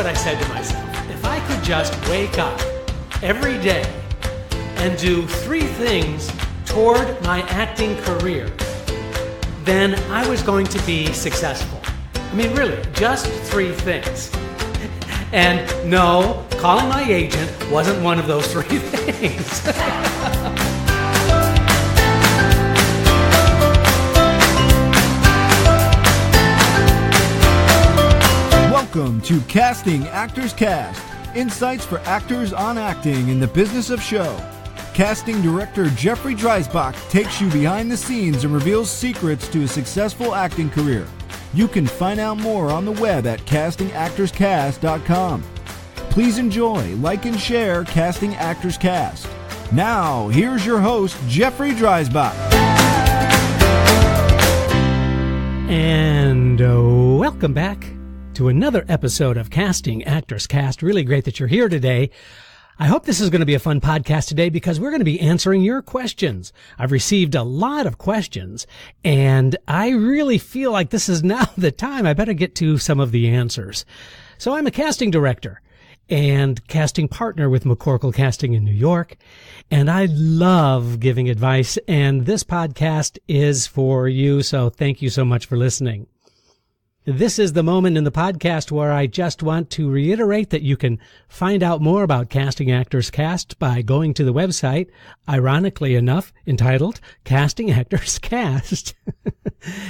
what I said to myself. If I could just wake up every day and do 3 things toward my acting career, then I was going to be successful. I mean, really, just 3 things. And no, calling my agent wasn't one of those 3 things. Welcome to Casting Actors Cast, insights for actors on acting in the business of show. Casting director Jeffrey Dreisbach takes you behind the scenes and reveals secrets to a successful acting career. You can find out more on the web at castingactorscast.com. Please enjoy, like, and share Casting Actors Cast. Now, here's your host, Jeffrey Dreisbach. And welcome back to another episode of Casting Actors Cast. Really great that you're here today. I hope this is going to be a fun podcast today because we're going to be answering your questions. I've received a lot of questions, and I really feel like this is now the time. I better get to some of the answers. So I'm a casting director and casting partner with McCorkle Casting in New York, and I love giving advice, and this podcast is for you, so thank you so much for listening. This is the moment in the podcast where I just want to reiterate that you can find out more about Casting Actors Cast by going to the website, ironically enough, entitled Casting Actors Cast.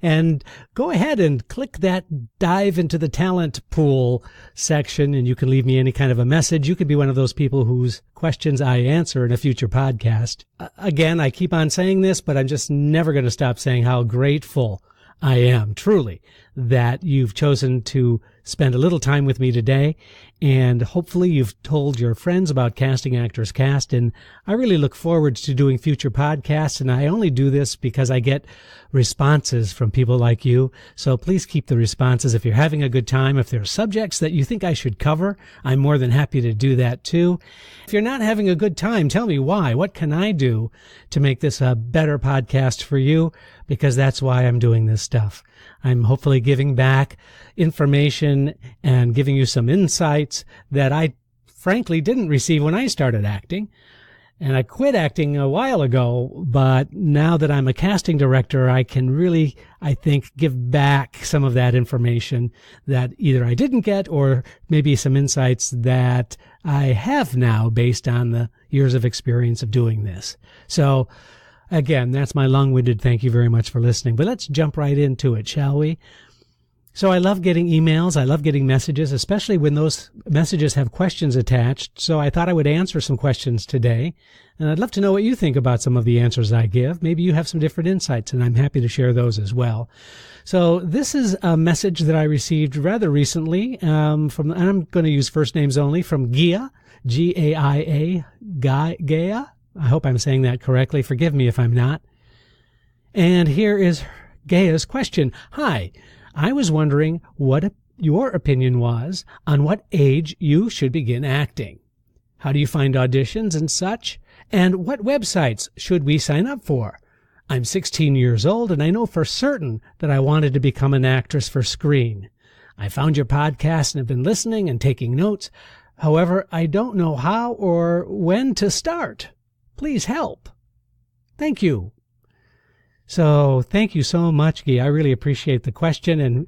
And go ahead and click that dive into the talent pool section, and you can leave me any kind of a message. You could be one of those people whose questions I answer in a future podcast. Again, I keep on saying this, but I'm just never going to stop saying how grateful I am, truly, that you've chosen to spend a little time with me today, and hopefully you've told your friends about Casting Actors Cast, and I really look forward to doing future podcasts, and I only do this because I get responses from people like you, so please keep the responses. If you're having a good time, if there are subjects that you think I should cover, I'm more than happy to do that too. If you're not having a good time, tell me why. What can I do to make this a better podcast for you? Because that's why I'm doing this stuff. I'm hopefully giving back information and giving you some insights that I frankly didn't receive when I started acting. And I quit acting a while ago, but now that I'm a casting director, I can really, I think, give back some of that information that either I didn't get or maybe some insights that I have now based on the years of experience of doing this. So, again, that's my long-winded thank you very much for listening. But let's jump right into it, shall we? So I love getting emails. I love getting messages, especially when those messages have questions attached. So I thought I would answer some questions today. And I'd love to know what you think about some of the answers I give. Maybe you have some different insights, and I'm happy to share those as well. So this is a message that I received rather recently and I'm going to use first names only, from Gia, G-A-I-A, Gaia. I hope I'm saying that correctly. Forgive me if I'm not. And here is Gaia's question. Hi, I was wondering what your opinion was on what age you should begin acting. How do you find auditions and such? And what websites should we sign up for? I'm 16 years old, and I know for certain that I wanted to become an actress for screen. I found your podcast and have been listening and taking notes. However, I don't know how or when to start. Please help. Thank you. So thank you so much, Guy. I really appreciate the question, and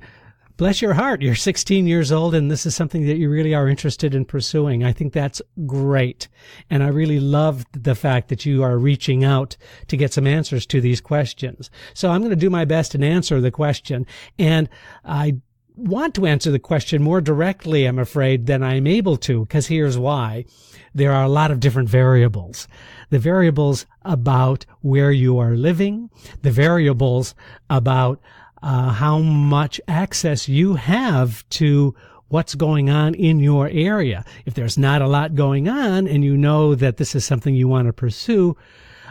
bless your heart. You're 16 years old, and this is something that you really are interested in pursuing. I think that's great. And I really love the fact that you are reaching out to get some answers to these questions. So I'm going to do my best and answer the question. And I want to answer the question more directly, I'm afraid, than I'm able to, because here's why. There are a lot of different variables. The variables about where you are living, the variables about how much access you have to what's going on in your area. If there's not a lot going on and you know that this is something you want to pursue,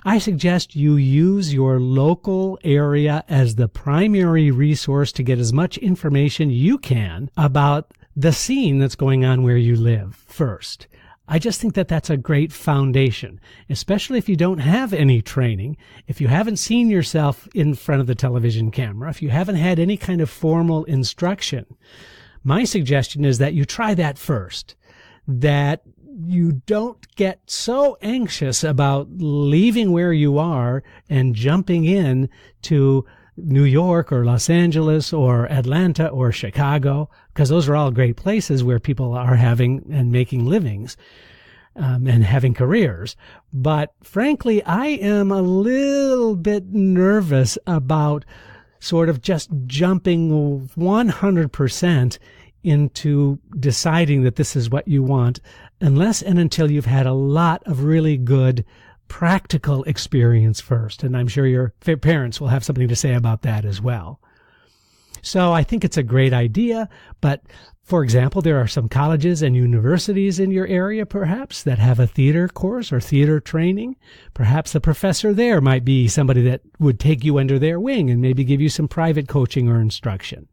I suggest you use your local area as the primary resource to get as much information you can about the scene that's going on where you live first. I just think that that's a great foundation, especially if you don't have any training, if you haven't seen yourself in front of the television camera, if you haven't had any kind of formal instruction. my suggestion is that you try that first, that you don't get so anxious about leaving where you are and jumping in to New York or Los Angeles or Atlanta or Chicago, because those are all great places where people are having and making livings and having careers. But frankly, I am a little bit nervous about sort of just jumping 100% into deciding that this is what you want, unless and until you've had a lot of really good practical experience first. And I'm sure your parents will have something to say about that as well. So I think it's a great idea, but for example, there are some colleges and universities in your area, perhaps, that have a theater course or theater training. Perhaps the professor there might be somebody that would take you under their wing and maybe give you some private coaching or instruction.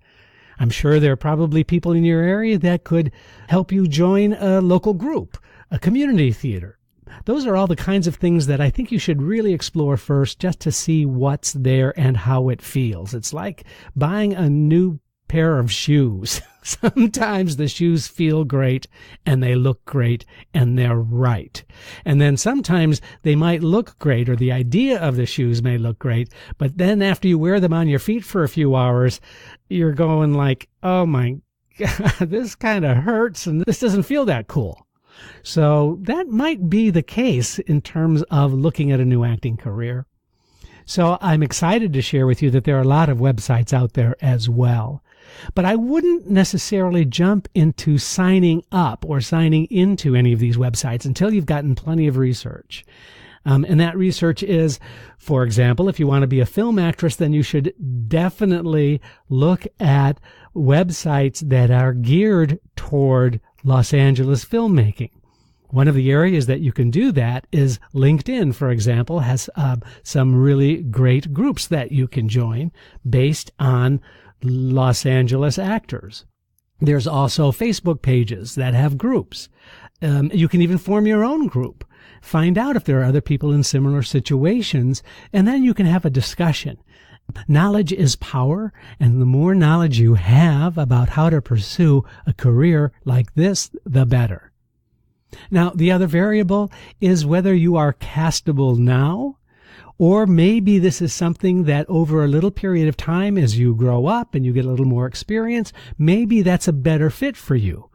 I'm sure there are probably people in your area that could help you join a local group, a community theater. Those are all the kinds of things that I think you should really explore first, just to see what's there and how it feels. It's like buying a new pair of shoes. Sometimes the shoes feel great and they look great and they're right. And then sometimes they might look great, or the idea of the shoes may look great, but then after you wear them on your feet for a few hours, you're going like, oh my God, this kind of hurts and this doesn't feel that cool. So that might be the case in terms of looking at a new acting career. So I'm excited to share with you that there are a lot of websites out there as well. But I wouldn't necessarily jump into signing up or signing into any of these websites until you've gotten plenty of research. And that research is, for example, if you want to be a film actress, then you should definitely look at websites that are geared toward Los Angeles filmmaking. One of the areas that you can do that is LinkedIn, for example, has some really great groups that you can join based on Los Angeles actors. There's also Facebook pages that have groups. You can even form your own group. Find out if there are other people in similar situations, and then you can have a discussion. Knowledge is power, and the more knowledge you have about how to pursue a career like this, the better. Now, the other variable is whether you are castable now, or maybe this is something that over a little period of time, as you grow up and you get a little more experience, maybe that's a better fit for you.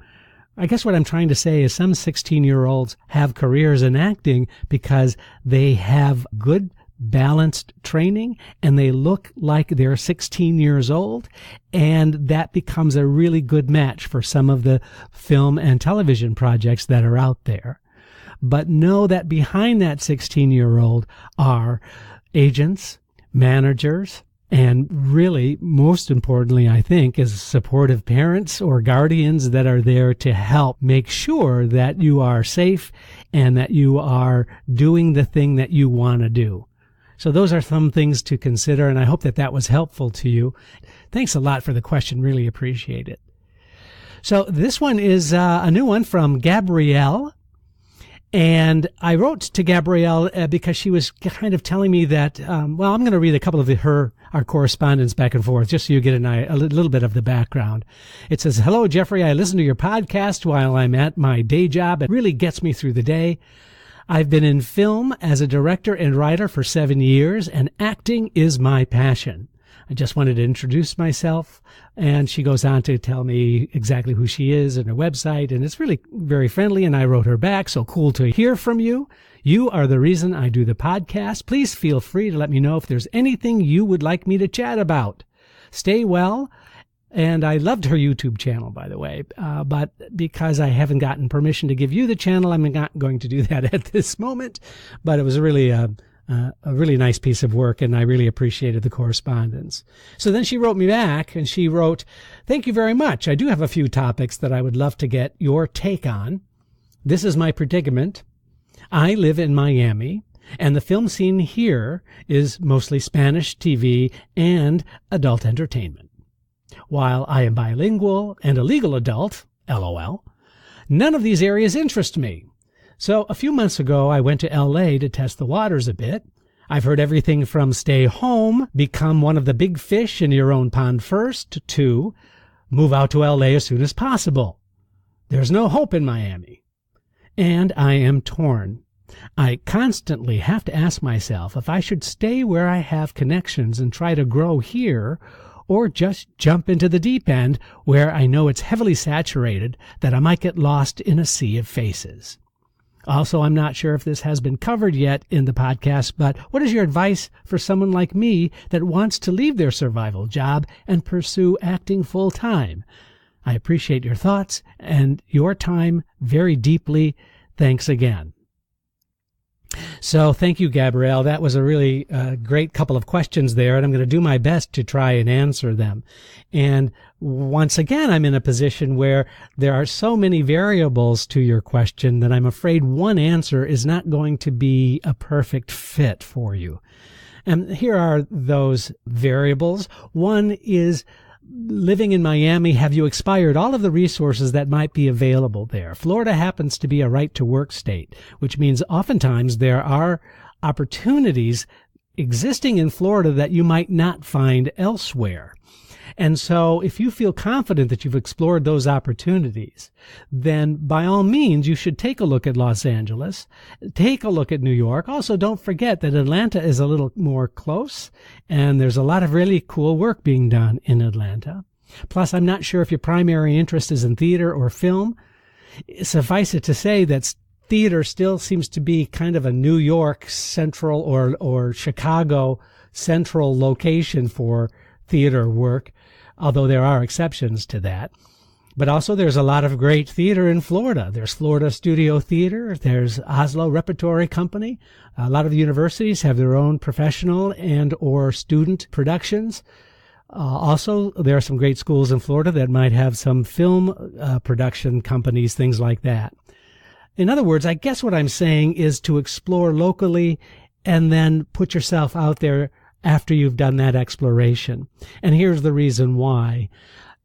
I guess what I'm trying to say is some 16-year-olds have careers in acting because they have good balanced training and they look like they're 16 years old, and that becomes a really good match for some of the film and television projects that are out there. But know that behind that 16-year-old are agents, managers, and really, most importantly, I think, is supportive parents or guardians that are there to help make sure that you are safe and that you are doing the thing that you want to do. So those are some things to consider, and I hope that that was helpful to you. Thanks a lot for the question. Really appreciate it. So this one is a new one from Gabrielle. And I wrote to Gabrielle because she was kind of telling me that, I'm going to read a couple of our correspondence back and forth, just so you get a little bit of the background. It says, "Hello, Jeffrey. I listen to your podcast while I'm at my day job. It really gets me through the day. I've been in film as a director and writer for 7 years, and acting is my passion. I just wanted to introduce myself." And she goes on to tell me exactly who she is and her website, and it's really very friendly, and I wrote her back. So cool to hear from you. You are the reason I do the podcast. Please feel free to let me know if there's anything you would like me to chat about. Stay well. And I loved her YouTube channel, by the way, but because I haven't gotten permission to give you the channel, I'm not going to do that at this moment. But it was really a really nice piece of work, and I really appreciated the correspondence. So then she wrote me back, and she wrote, "Thank you very much. I do have a few topics that I would love to get your take on. This is my predicament. I live in Miami, and the film scene here is mostly Spanish TV and adult entertainment. While I am bilingual and a legal adult, LOL, none of these areas interest me. So a few months ago, I went to LA to test the waters a bit. I've heard everything from stay home, become one of the big fish in your own pond first, to move out to LA as soon as possible. There's no hope in Miami. And I am torn. I constantly have to ask myself if I should stay where I have connections and try to grow here, or just jump into the deep end where I know it's heavily saturated, that I might get lost in a sea of faces. Also, I'm not sure if this has been covered yet in the podcast, but what is your advice for someone like me that wants to leave their survival job and pursue acting full time? I appreciate your thoughts and your time very deeply. Thanks again. So thank you, Gabrielle. That was a really great couple of questions there, and I'm going to do my best to try and answer them. And once again, I'm in a position where there are so many variables to your question that I'm afraid one answer is not going to be a perfect fit for you. And here are those variables. One is, living in Miami, have you expired all of the resources that might be available there? Florida happens to be a right-to-work state, which means oftentimes there are opportunities existing in Florida that you might not find elsewhere. And so if you feel confident that you've explored those opportunities, then by all means, you should take a look at Los Angeles, take a look at New York. Also, don't forget that Atlanta is a little more close, and there's a lot of really cool work being done in Atlanta. Plus, I'm not sure if your primary interest is in theater or film. Suffice it to say that theater still seems to be kind of a New York central or Chicago central location for theater work, although there are exceptions to that. But also there's a lot of great theater in Florida. There's Florida Studio Theater. There's Oslo Repertory Company. A lot of the universities have their own professional and or student productions. Also, there are some great schools in Florida that might have some film production companies, things like that. In other words, I guess what I'm saying is to explore locally and then put yourself out there after you've done that exploration. And here's the reason why.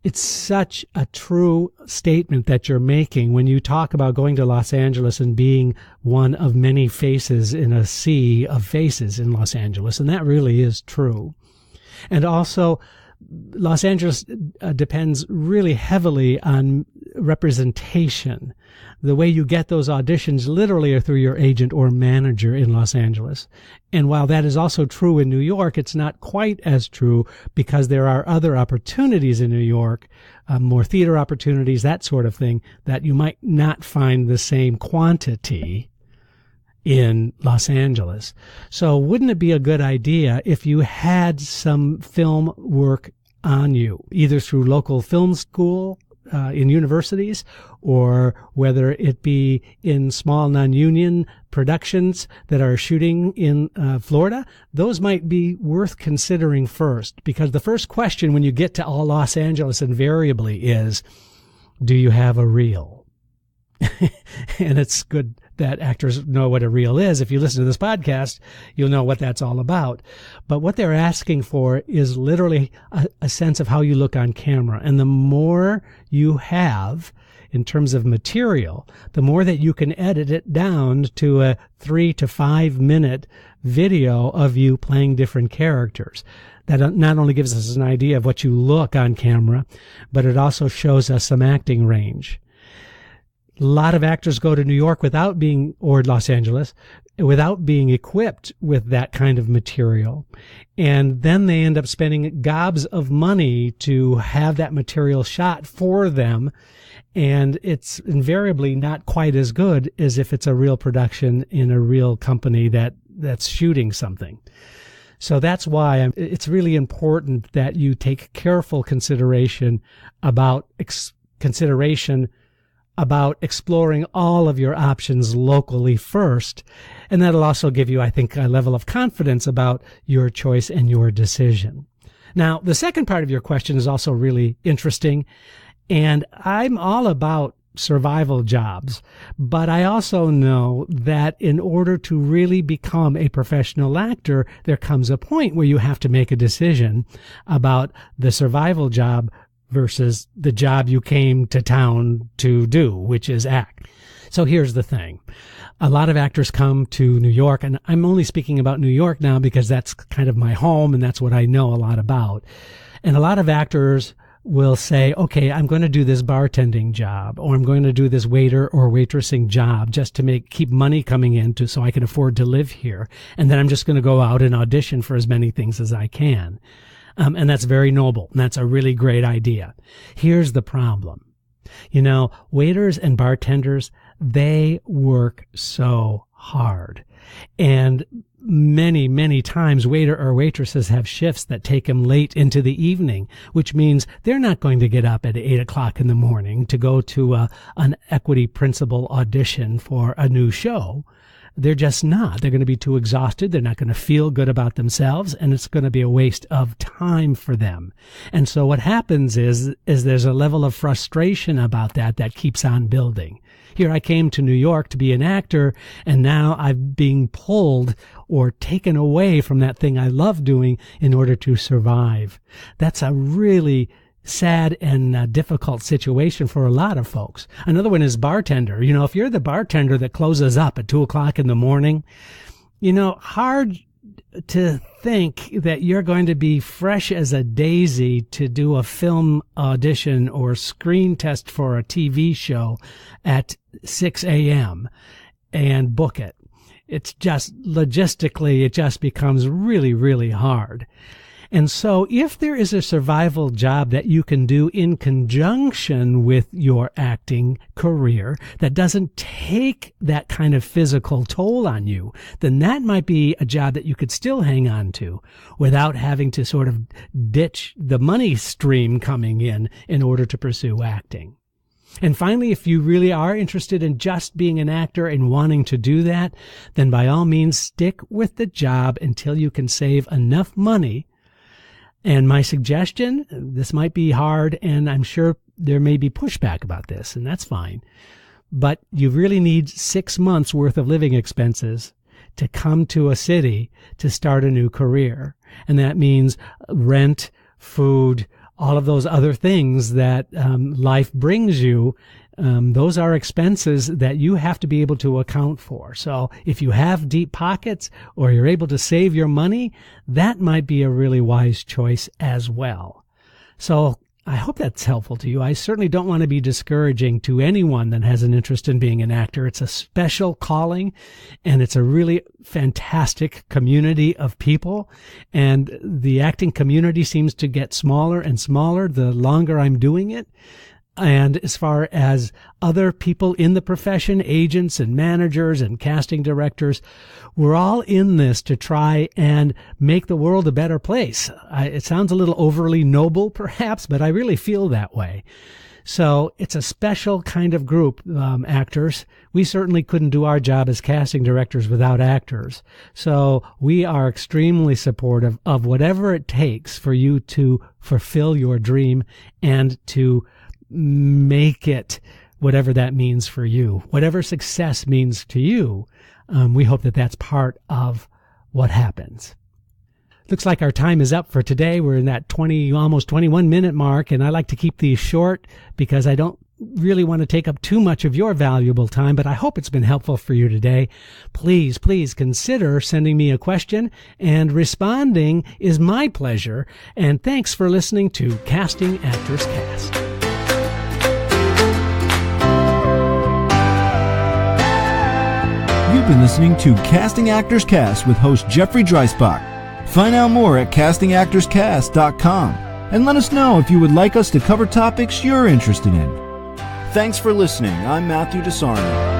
It's such a true statement that you're making when you talk about going to Los Angeles and being one of many faces in a sea of faces in Los Angeles. And that really is true. And also, Los Angeles depends really heavily on representation. The way you get those auditions literally are through your agent or manager in Los Angeles. And while that is also true in New York, it's not quite as true because there are other opportunities in New York, more theater opportunities, that sort of thing, that you might not find the same quantity in Los Angeles. So wouldn't it be a good idea if you had some film work on you, either through local film school, in universities, or whether it be in small non-union productions that are shooting in Florida? Those might be worth considering first, because the first question when you get to Los Angeles invariably is, do you have a reel? And it's good that actors know what a reel is. If you listen to this podcast, you'll know what that's all about. But what they're asking for is literally a sense of how you look on camera. And the more you have in terms of material, the more that you can edit it down to a 3 to 5 minute video of you playing different characters. That not only gives us an idea of what you look on camera, but it also shows us some acting range. A lot of actors go to New York or Los Angeles, without being equipped with that kind of material. And then they end up spending gobs of money to have that material shot for them. And it's invariably not quite as good as if it's a real production in a real company that's shooting something. So that's why it's really important that you take careful consideration about exploring all of your options locally first. And that'll also give you, I think, a level of confidence about your choice and your decision. Now, the second part of your question is also really interesting. And I'm all about survival jobs, but I also know that in order to really become a professional actor, there comes a point where you have to make a decision about the survival job versus the job you came to town to do, which is act. So here's the thing. A lot of actors come to New York, and I'm only speaking about New York now because that's kind of my home and that's what I know a lot about. And a lot of actors will say, okay, I'm going to do this bartending job, or I'm going to do this waiter or waitressing job just to keep money coming in so I can afford to live here. And then I'm just going to go out and audition for as many things as I can. And that's very noble. And that's a really great idea. Here's the problem. Waiters and bartenders, they work so hard. And many, many times waiter or waitresses have shifts that take them late into the evening, which means they're not going to get up at 8 o'clock in the morning to go to an equity principal audition for a new show. They're just not. They're going to be too exhausted. They're not going to feel good about themselves, and it's going to be a waste of time for them. And so what happens is there's a level of frustration about that keeps on building. Here I came to New York to be an actor, and now I'm being pulled or taken away from that thing I love doing in order to survive. That's a really sad and difficult situation for a lot of folks. Another one is bartender. If you're the bartender that closes up at 2 o'clock in the morning, hard to think that you're going to be fresh as a daisy to do a film audition or screen test for a TV show at 6 a.m. and book it. It's just logistically, it just becomes really, really hard. And so if there is a survival job that you can do in conjunction with your acting career that doesn't take that kind of physical toll on you, then that might be a job that you could still hang on to without having to sort of ditch the money stream coming in order to pursue acting. And finally, if you really are interested in just being an actor and wanting to do that, then by all means stick with the job until you can save enough money. And my suggestion, this might be hard, and I'm sure there may be pushback about this, and that's fine. But you really need 6 months worth of living expenses to come to a city to start a new career. And that means rent, food, all of those other things that life brings you. Those are expenses that you have to be able to account for. So if you have deep pockets or you're able to save your money, that might be a really wise choice as well. So I hope that's helpful to you. I certainly don't want to be discouraging to anyone that has an interest in being an actor. It's a special calling, and it's a really fantastic community of people. And the acting community seems to get smaller and smaller the longer I'm doing it. And as far as other people in the profession, agents and managers and casting directors, we're all in this to try and make the world a better place. It sounds a little overly noble, perhaps, but I really feel that way. So it's a special kind of group, actors. We certainly couldn't do our job as casting directors without actors. So we are extremely supportive of whatever it takes for you to fulfill your dream and to make it whatever that means for you. Whatever success means to you, we hope that that's part of what happens. Looks like our time is up for today. We're in that almost 21-minute mark, and I like to keep these short because I don't really want to take up too much of your valuable time, but I hope it's been helpful for you today. Please consider sending me a question, and responding is my pleasure. And thanks for listening to Casting Actors Cast. You've been listening to Casting Actors Cast with host Jeffrey Dreisbach. Find out more at castingactorscast.com and let us know if you would like us to cover topics you're interested in. Thanks for listening. I'm Matthew DeSarno.